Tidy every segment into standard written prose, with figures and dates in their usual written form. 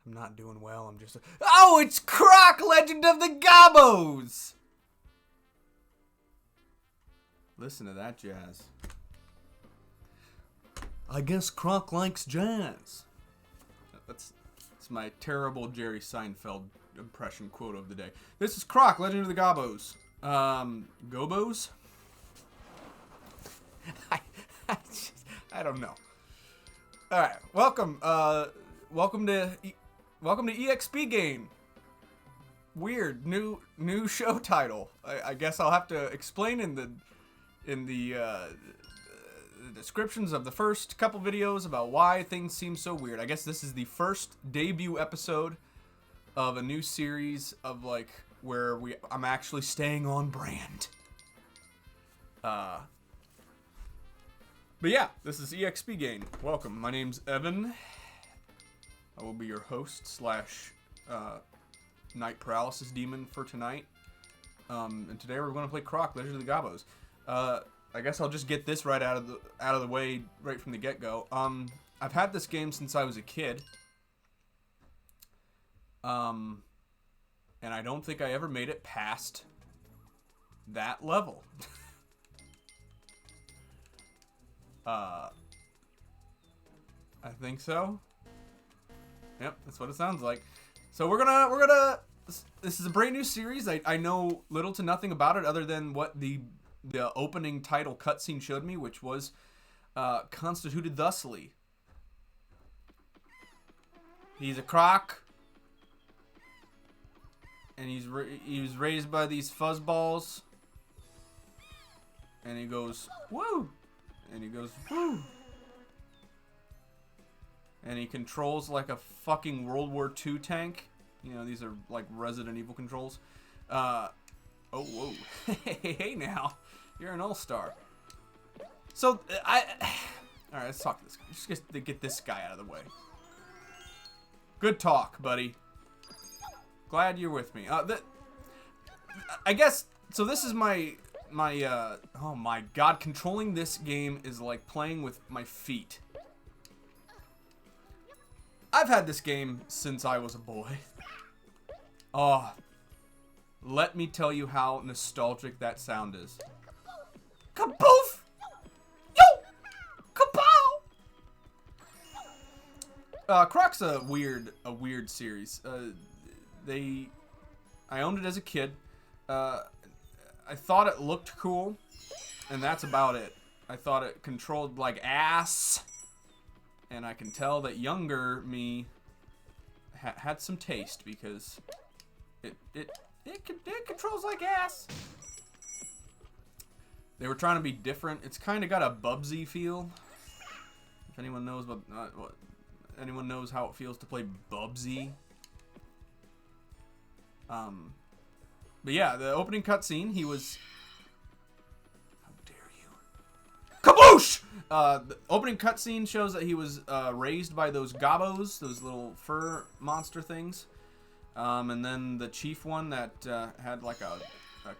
I'm not doing well. I'm just... Oh, it's Croc, Legend of the Gobbos! Listen to that jazz. I guess Croc likes jazz. That's my terrible Jerry Seinfeld impression quote of the day. This is Croc, Legend of the Gobbos. Gobbos? I don't know. All right, welcome. Welcome to EXP Gain. Weird new show title. I guess I'll have to explain in the descriptions of the first couple videos about why things seem so weird. I guess this is the first debut episode of a new series of like where I'm actually staying on brand. But yeah, this is EXP Gain. Welcome. My name's Evan. I will be your host slash night paralysis demon for tonight. And today we're going to play Croc, Legend of the Gobbos. I guess I'll just get this right out of the way right from the get-go. I've had this game since I was a kid. And I don't think I ever made it past that level. I think so. Yep, that's what it sounds like. So we're gonna. This is a brand new series. I know little to nothing about it other than what the opening title cutscene showed me, which was constituted thusly. He's a croc, and he was raised by these fuzzballs, and he goes woo, and he goes woo. And he controls like a fucking World War II tank. You know, these are like Resident Evil controls. Oh, whoa. Hey now. You're an all-star. So, alright, let's talk to this guy. Just get this guy out of the way. Good talk, buddy. Glad you're with me. I guess, so this is my, oh my god, controlling this game is like playing with my feet. I've had this game since I was a boy. Oh, let me tell you how nostalgic that sound is. Ka-BOOF! Yo! Ka-pow! Croc's a weird series. I owned it as a kid. I thought it looked cool, and that's about it. I thought it controlled like ass. And I can tell that younger me had some taste because it controls like ass. They were trying to be different. It's kind of got a Bubsy feel. If anyone knows anyone knows how it feels to play Bubsy. But yeah, the opening cutscene, he was. Kaboosh! The opening cutscene shows that he was raised by those Gobbos, those little fur monster things. And then the chief one that had like a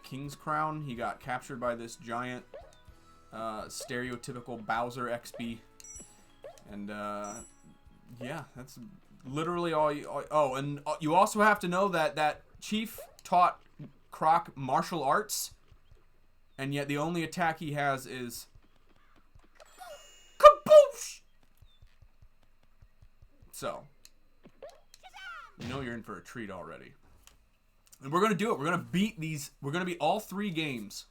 king's crown, he got captured by this giant stereotypical Bowser XP. And yeah, that's literally all you... Oh, and you also have to know that that chief taught Croc martial arts. And yet the only attack he has is... Ka-BOOF! So, you know you're in for a treat already. And we're going to do it. We're going to beat these. We're going to beat all 3 games.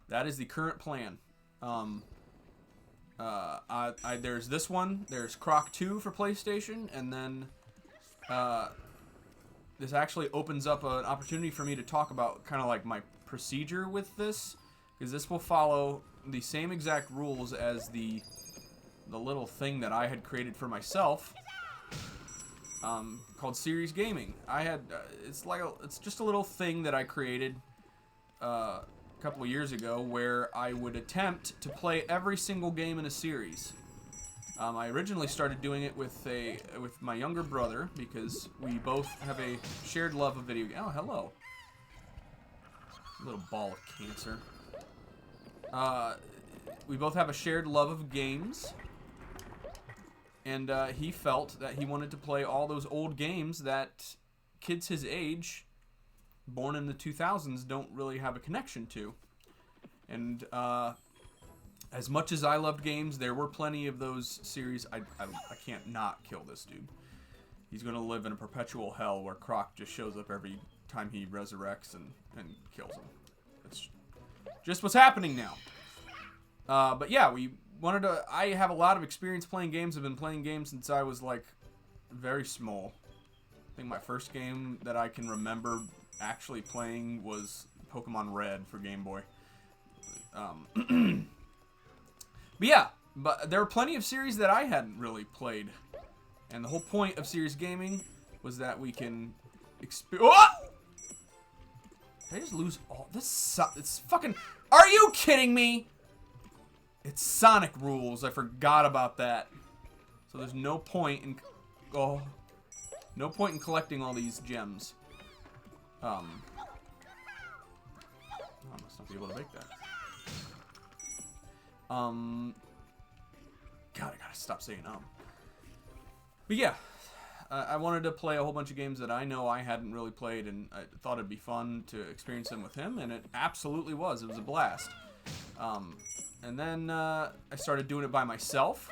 That is the current plan. There's this one. There's Croc 2 for PlayStation. And then this actually opens up an opportunity for me to talk about kind of like my procedure with this. Because this will follow the same exact rules as the little thing that I had created for myself, called Series Gaming. I had it's just a little thing that I created a couple of years ago where I would attempt to play every single game in a series. I originally started doing it with my younger brother because we both have a shared love of video games. Oh, hello, little ball of cancer. We both have a shared love of games. And he felt that he wanted to play all those old games that kids his age, born in the 2000s, don't really have a connection to. And as much as I loved games, there were plenty of those series. I can't not kill this dude. He's going to live in a perpetual hell where Croc just shows up every time he resurrects and kills him. It's just what's happening now. But yeah, we wanted to... I have a lot of experience playing games. I've been playing games since I was, like, very small. I think my first game that I can remember actually playing was Pokemon Red for Game Boy. But yeah, but there are plenty of series that I hadn't really played. And the whole point of serious gaming was that we can oh! Did I just lose all this? It's fucking... Are you kidding me? It's Sonic rules. I forgot about that. So there's no point in... Oh. No point in collecting all these gems. I must not be able to make that. God, I gotta stop saying But yeah, I wanted to play a whole bunch of games that I know I hadn't really played, and I thought it'd be fun to experience them with him, and it absolutely was. It was a blast. And then I started doing it by myself,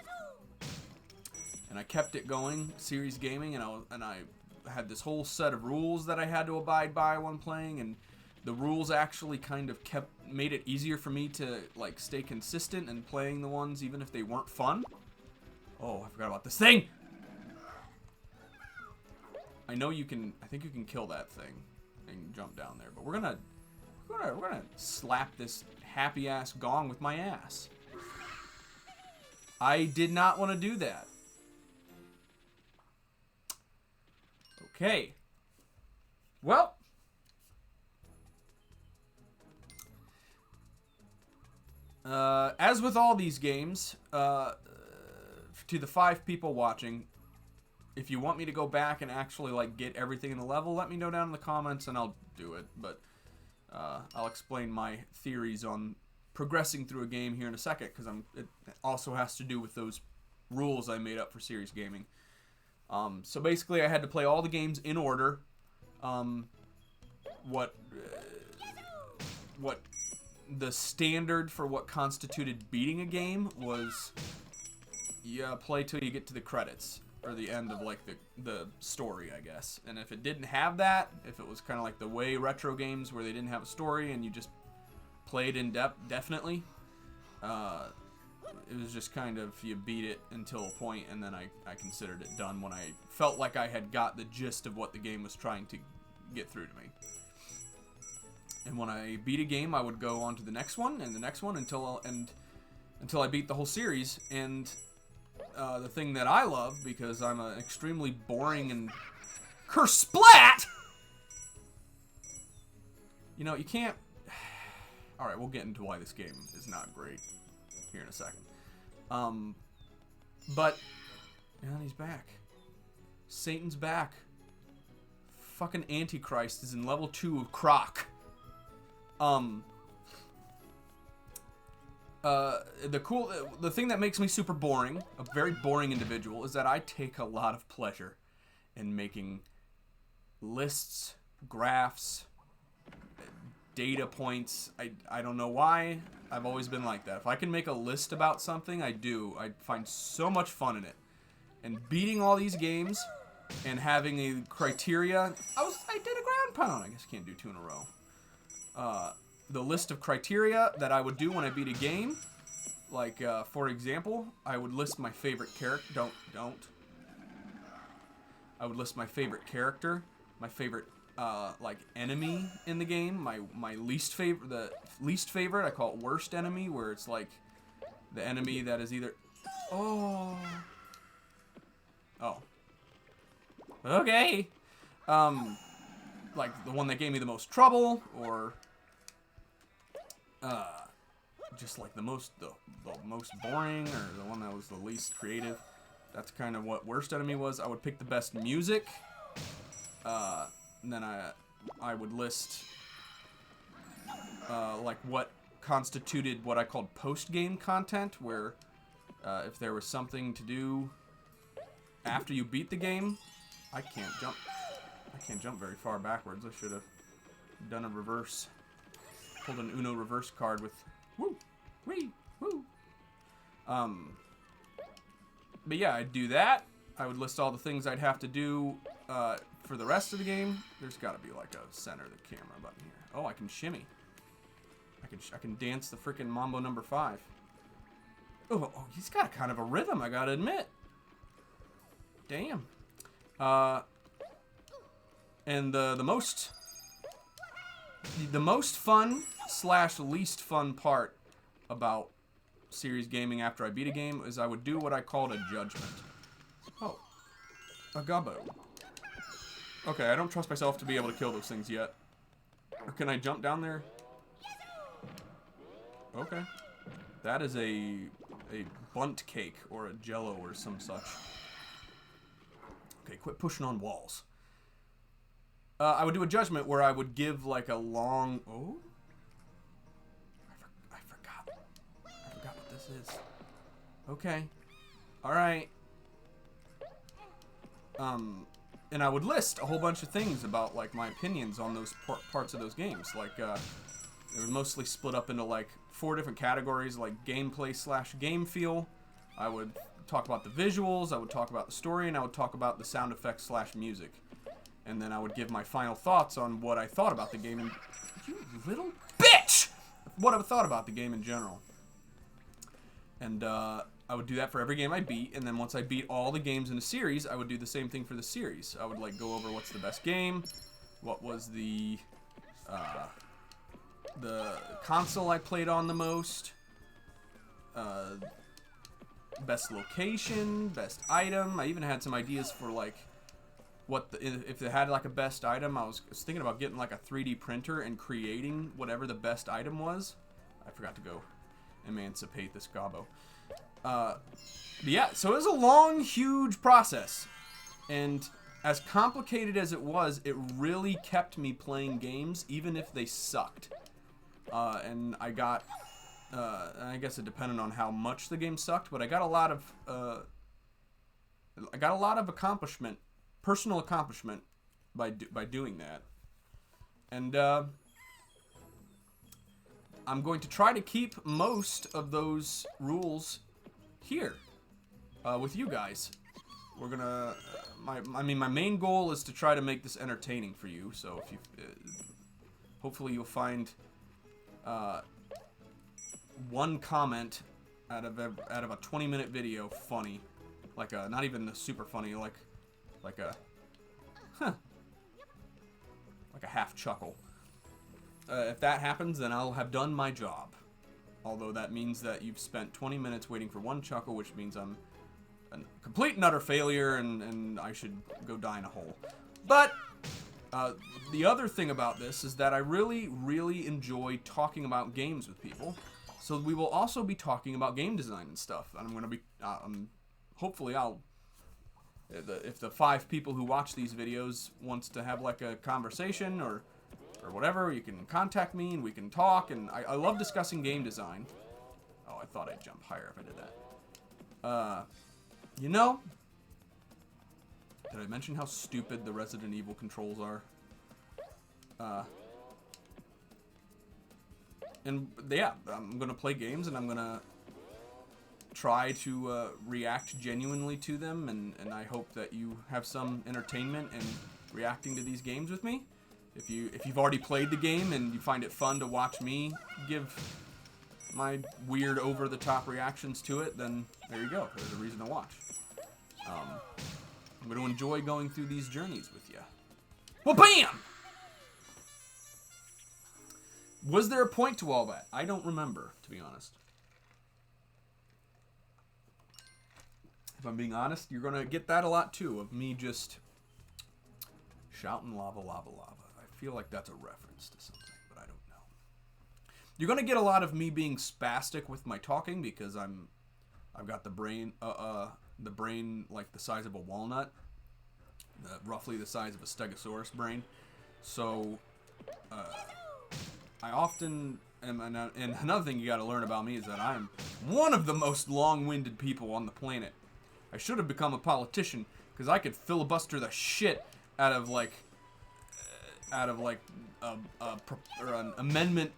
and I kept it going, series gaming, and I had this whole set of rules that I had to abide by when playing, and the rules actually kind of made it easier for me to like stay consistent and playing the ones even if they weren't fun. Oh, I forgot about this thing. I know you can. I think you can kill that thing and jump down there. But we're gonna slap this happy ass gong with my ass. I did not want to do that. Okay. Well. As with all these games, to the 5 people watching, if you want me to go back and actually like get everything in the level, let me know down in the comments and I'll do it. But I'll explain my theories on progressing through a game here in a second, because it also has to do with those rules I made up for serious gaming. So basically, I had to play all the games in order. What the standard for what constituted beating a game was, you play till you get to the credits, or the end of like the story, I guess. And if it didn't have that, if it was kind of like the way retro games where they didn't have a story and you just played in depth, definitely, it was just kind of, you beat it until a point, and then I considered it done when I felt like I had got the gist of what the game was trying to get through to me. And when I beat a game, I would go on to the next one and the next one until I beat the whole series. And the thing that I love, because I'm an extremely boring and Kersplat! You know, you can't... Alright, we'll get into why this game is not great here in a second. But... And he's back. Satan's back. Fucking Antichrist is in level 2 of Croc. The thing that makes me super boring, a very boring individual, is that I take a lot of pleasure in making lists, graphs, data points. I don't know why. I've always been like that. If I can make a list about something, I do. I find so much fun in it. And beating all these games and having a criteria, I did a ground pound. I guess I can't do 2 in a row. The list of criteria that I would do when I beat a game, like, for example, I would list my favorite character. Don't. I would list my favorite character, my favorite, like, enemy in the game, my least favorite, the least favorite, I call it worst enemy, where it's, like, the enemy that is either... Oh. Okay. Like, the one that gave me the most trouble, or... just like the most boring, or the one that was the least creative. That's kind of what worst enemy was. I would pick the best music. And then I would list like what constituted what I called post-game content, where if there was something to do after you beat the game, I can't jump very far backwards. I should have done a reverse. Pulled an Uno reverse card with woo, wee, woo. But yeah, I'd do that. I would list all the things I'd have to do for the rest of the game. There's got to be like a center the camera button here. Oh, I can shimmy. I can dance the freaking Mambo number 5. Oh, he's got kind of a rhythm, I gotta admit. Damn. And the most fun / least fun part about series gaming after I beat a game is I would do what I called a judgment. Oh, a Gobbo. Okay, I don't trust myself to be able to kill those things yet. Or can I jump down there? Okay. That is a bunt cake or a jello or some such. Okay, quit pushing on walls. I would do a judgment where I would give like a long... Oh? I forgot. I forgot what this is. Okay. Alright. And I would list a whole bunch of things about like my opinions on those parts of those games. Like, they were mostly split up into like 4 different categories, like gameplay / game feel. I would talk about the visuals, I would talk about the story, and I would talk about the sound effects / music. And then I would give my final thoughts on what I thought about the game. And you little bitch! What I thought about the game in general. And I would do that for every game I beat. And then once I beat all the games in the series, I would do the same thing for the series. I would like go over what's the best game, what was the console I played on the most, best location, best item. I even had some ideas for like if they had like a best item. I was thinking about getting like a 3D printer and creating whatever the best item was. I forgot to go emancipate this Gobbo. But yeah, so it was a long, huge process, and as complicated as it was, it really kept me playing games even if they sucked. And I got, I guess it depended on how much the game sucked, but I got a lot of accomplishment, personal accomplishment, by doing that. And I'm going to try to keep most of those rules here with you guys. We're gonna, my main goal is to try to make this entertaining for you. So if you, hopefully you'll find one comment out of a 20-minute video funny, like a, not even super funny, like a like a half chuckle. If that happens, then I'll have done my job. Although that means that you've spent 20 minutes waiting for one chuckle, which means I'm a complete and utter failure, and I should go die in a hole. But the other thing about this is that I really, really enjoy talking about games with people. So we will also be talking about game design and stuff. And I'm going to be, hopefully if the 5 people who watch these videos wants to have like a conversation or whatever, you can contact me and we can talk. And I love discussing game design. Oh, I thought I'd jump higher if I did that. You know, did I mention how stupid the Resident Evil controls are? And yeah, I'm gonna play games and I'm gonna try to react genuinely to them, and I hope that you have some entertainment in reacting to these games with me. If you've already played the game and you find it fun to watch me give my weird over-the-top reactions to it, then there you go. There's a reason to watch. I'm going to enjoy going through these journeys with you. Well, BAM! Was there a point to all that? I don't remember, to be honest. If I'm being honest, you're going to get that a lot, too, of me just shouting lava, lava, lava. I feel like that's a reference to something, but I don't know. You're going to get a lot of me being spastic with my talking because I've got the brain like the size of a walnut, roughly the size of a stegosaurus brain. So I often am, and another thing you got to learn about me is that I'm one of the most long-winded people on the planet. I should have become a politician because I could filibuster the shit out of like an amendment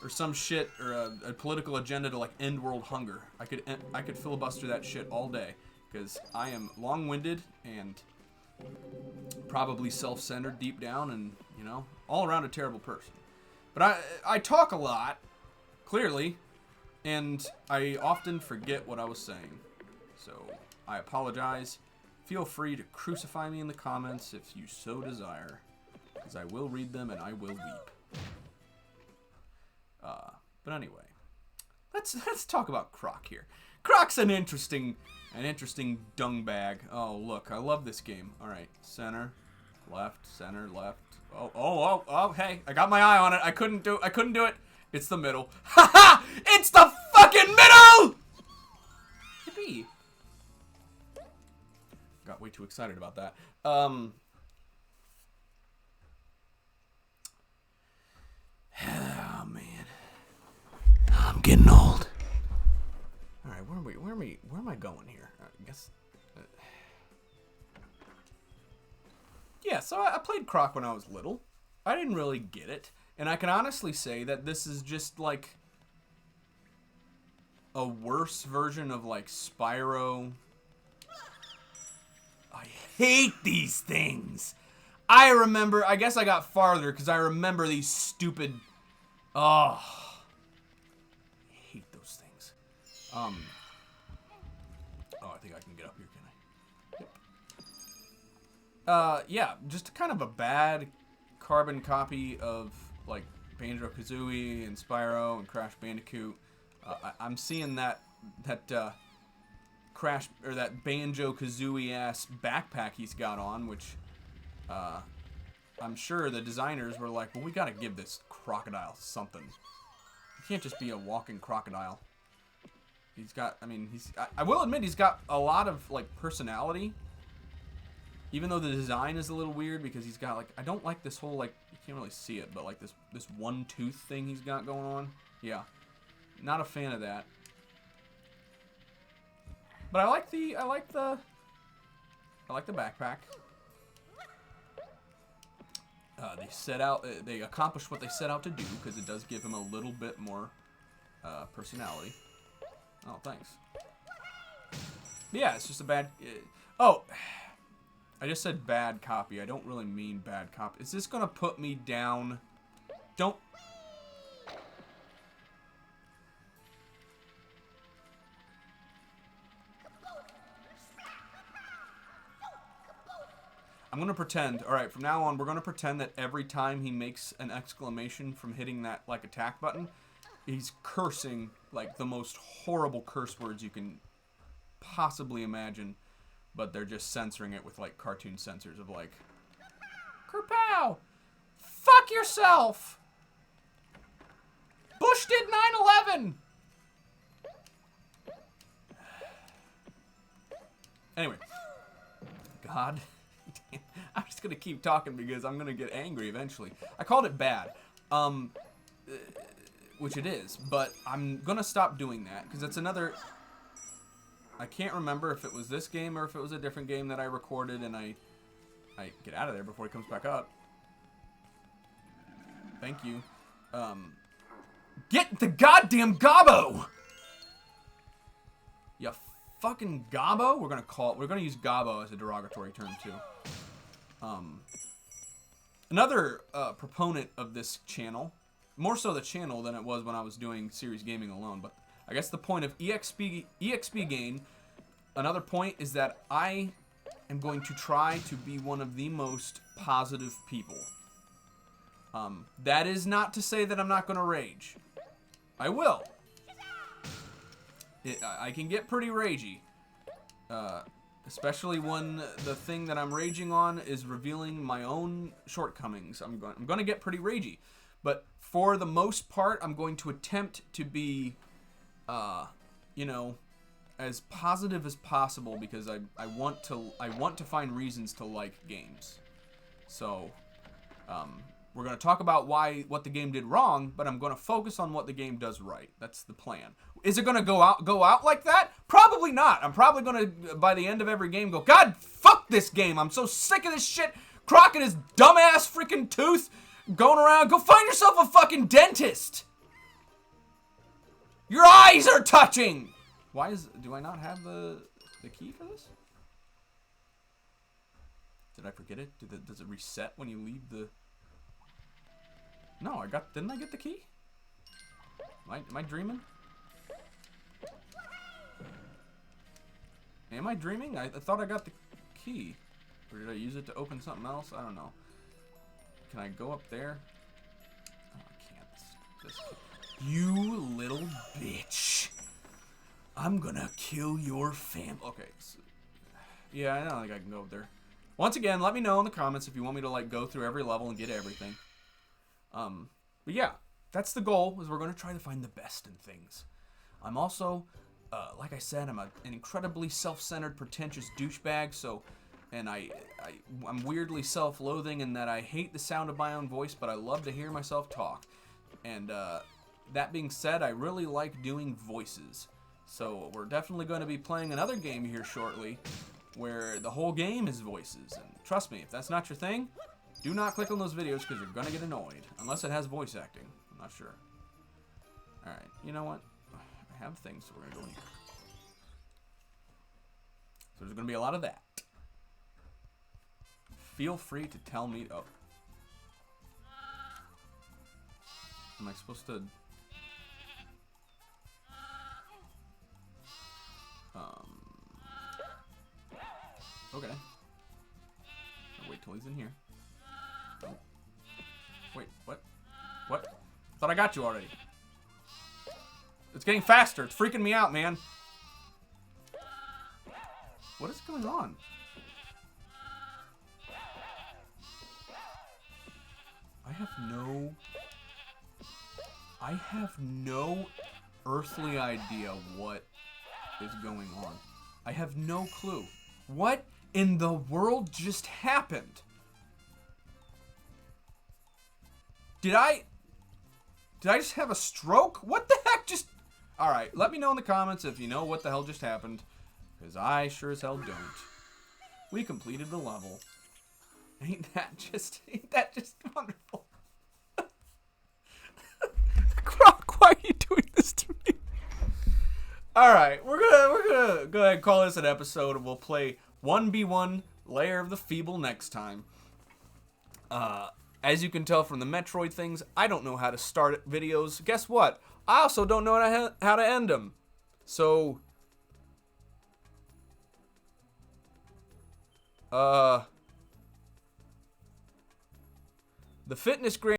or some shit or a political agenda to like end world hunger. I could filibuster that shit all day because I am long-winded and probably self-centered deep down, and you know, all around a terrible person. But I talk a lot, clearly, and I often forget what I was saying. So I apologize. Feel free to crucify me in the comments if you so desire, because I will read them and I will weep. But anyway, let's talk about Croc here. Croc's an interesting dung bag. Oh look, I love this game. All right, center, left. Oh, hey, I got my eye on it. I couldn't do it. It's the middle. Ha ha! It's the fucking middle! Yippee. Got way too excited about that. Oh man, I'm getting old. All right, where am I going here? I guess. Yeah, so I played Croc when I was little. I didn't really get it, and I can honestly say that this is just like a worse version of like Spyro. I hate these things. I remember, I guess I got farther because I remember these stupid, oh, I hate those things. Oh, I think I can get up here, can I? Yep. Yeah, just kind of a bad carbon copy of like Banjo-Kazooie and Spyro and Crash Bandicoot. I'm seeing that Crash or that Banjo-Kazooie ass backpack he's got on, which I'm sure the designers were like, well, we gotta give this crocodile something. He can't just be a walking crocodile. He's got, I mean, I will admit he's got a lot of like personality, even though the design is a little weird because he's got like, I don't like this whole like, you can't really see it, but like this one tooth thing he's got going on. Yeah, not a fan of that. But I like the backpack. They accomplished what they set out to do because it does give him a little bit more personality. Oh, thanks. But yeah, it's just a bad. Oh, I just said bad copy. I don't really mean bad copy. Is this gonna put me down? Don't. I'm going to pretend, alright, from now on, we're going to pretend that every time he makes an exclamation from hitting that, like, attack button, he's cursing, like, the most horrible curse words you can possibly imagine, but they're just censoring it with, like, cartoon censors of, like, Kerpow! Fuck yourself! Bush did 9/11! Anyway. God. I'm just gonna keep talking because I'm gonna get angry eventually. I called it bad, which it is, but I'm gonna stop doing that because it's another. I can't remember if it was this game or if it was a different game that I recorded, and I get out of there before he comes back up. Thank you. Get the goddamn Gobbo! You fucking Gobbo? We're gonna use Gobbo as a derogatory term too. Another proponent of this channel, more so the channel than it was when I was doing series gaming alone, but I guess the point of EXP Gain, another point is that I am going to try to be one of the most positive people. That is not to say that I'm not going to rage. I will. I can get pretty ragey. Especially when the thing that I'm raging on is revealing my own shortcomings. I'm going to get pretty ragey. But for the most part, I'm going to attempt to be, you know, as positive as possible because I want to find reasons to like games. So, we're going to talk about what the game did wrong, but I'm going to focus on what the game does right. That's the plan. Is it going to go out like that? Probably. Probably not. I'm probably going to, by the end of every game, go, God, fuck this game. I'm so sick of this shit. Croc and his dumbass freaking tooth going around. Go find yourself a fucking dentist. Your eyes are touching. Why do I not have the key for this? Did I forget it? Does it reset when you leave the... No, didn't I get the key? Am I dreaming? Am I dreaming? I thought I got the key. Or did I use it to open something else? I don't know. Can I go up there? Oh, I can't. This you little bitch. I'm gonna kill your family. Okay. So, yeah, I don't think I can go up there. Once again, let me know in the comments if you want me to like go through every level and get everything. But yeah, that's the goal, is we're going to try to find the best in things. I'm also, like I said, I'm an incredibly self-centered, pretentious douchebag, so, and I'm weirdly self-loathing in that I hate the sound of my own voice, but I love to hear myself talk. And, that being said, I really like doing voices. So we're definitely going to be playing another game here shortly, where the whole game is voices. And trust me, if that's not your thing, do not click on those videos because you're going to get annoyed. Unless it has voice acting. I'm not sure. Alright, you know what? I have things, so we're going to go in here. So there's going to be a lot of that. Feel free to tell me... Oh. Am I supposed to... Okay. I'll wait till he's in here. Oh. Wait, what? What? I thought I got you already. It's getting faster. It's freaking me out, man. What is going on? I have no earthly idea what is going on. I have no clue. What in the world just happened? Did I just have a stroke? What the heck just... Alright, let me know in the comments if you know what the hell just happened. Because I sure as hell don't. We completed the level. Ain't that just wonderful? Croc, why are you doing this to me? Alright, we're gonna go ahead and call this an episode, and we'll play 1v1 Lair of the Feeble next time. As you can tell from the Metroid things, I don't know how to start videos. Guess what? I also don't know how to end them. So... the fitness